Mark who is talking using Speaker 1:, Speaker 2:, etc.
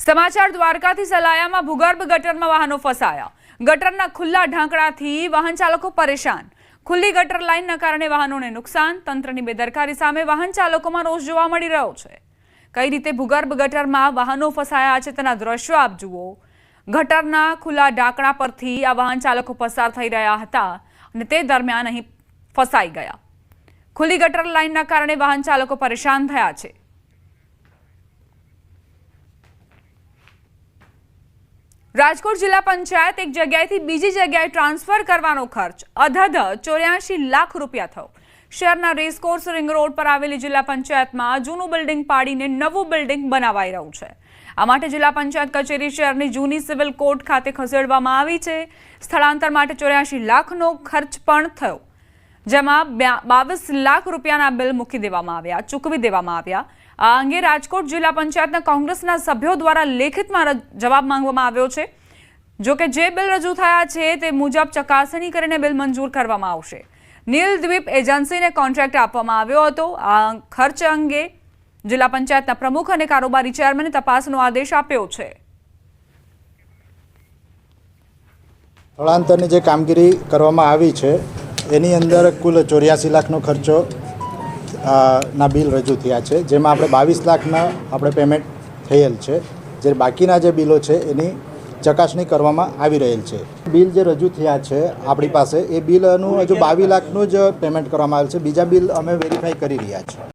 Speaker 1: સમાચાર દ્વારકાથી સલાયામાં ભૂગર્ભ ગટરમાં વાહનો ફસાયા। ગટરના ખુલ્લા ઢાંકણાથી વાહન ચાલકો પરેશાન। ખુલ્લી ગટર લાઇનના કારણે વાહનોને નુકસાન। તંત્રની બેદરકારી સામે વાહન ચાલકોમાં રોષ જોવા મળી રહ્યો છે। કઈ રીતે ભૂગર્ભ ગટરમાં વાહનો ફસાયા છે તેના દ્રશ્યો આપ જુઓ। ગટરના ખુલ્લા ઢાંકણા પરથી આ વાહન ચાલકો પસાર થઈ રહ્યા હતા અને તે દરમિયાન અહીં ફસાઈ ગયા। ખુલ્લી ગટર લાઇનના કારણે વાહન ચાલકો પરેશાન થયા છે। રાજકોટ જિલ્લા પંચાયત એક જગ્યાએથી બીજી જગ્યાએ ટ્રાન્સફર કરવાનો ખર્ચ અધધ 84 લાખ રૂપિયા થયો। શહેરના રેસકોર્સ રિંગ રોડ પર આવેલી જિલ્લા પંચાયતમાં જૂનું બિલ્ડિંગ પાડીને નવું બિલ્ડિંગ બનાવાઈ રહ્યું છે। આ માટે જિલ્લા પંચાયત કચેરી શહેરની જૂની સિવિલ કોર્ટ ખાતે ખસેડવામાં આવી છે। સ્થળાંતર માટે 84 લાખનો ખર્ચ પણ થયો, જેમાં 22 લાખ રૂપિયાના બિલ ચૂકવી દેવામાં આવ્યા। આ અંગે રાજકોટ જિલ્લા પંચાયતના કોંગ્રેસના સભ્યો દ્વારા લેખિતમાં જવાબ માંગવામાં આવ્યો છે। જો કે જે બિલ રજૂ થયા છે તે મુજબ ચકાસણી કરીને બિલ મંજૂર કરવામાં આવશે। નીલદ્વીપ એજન્સીને કોન્ટ્રાક્ટ આપવામાં આવ્યો હતો। આ ખર્ચ અંગે જિલ્લા પંચાયતના પ્રમુખ અને કારોબારી ચેરમેને તપાસનો આદેશ આપ્યો છે।
Speaker 2: સ્થળાંતરની જે કામગીરી કરવામાં આવી છે એની અંદર કુલ 84 લાખનો ખર્ચો ના બિલ રજૂ થયા છે, જેમાં આપણે 22 લાખના આપણે પેમેન્ટ થયેલ છે। જે બાકીના જે બિલો છે એની ચકાસણી કરવામાં આવી રહેલ છે। બિલ જે રજૂ થયા છે આપણી પાસે એ બિલનું હજુ 22 લાખનું જ પેમેન્ટ કરવામાં આવેલ છે। બીજા બિલ અમે વેરીફાઈ કરી રહ્યા છીએ।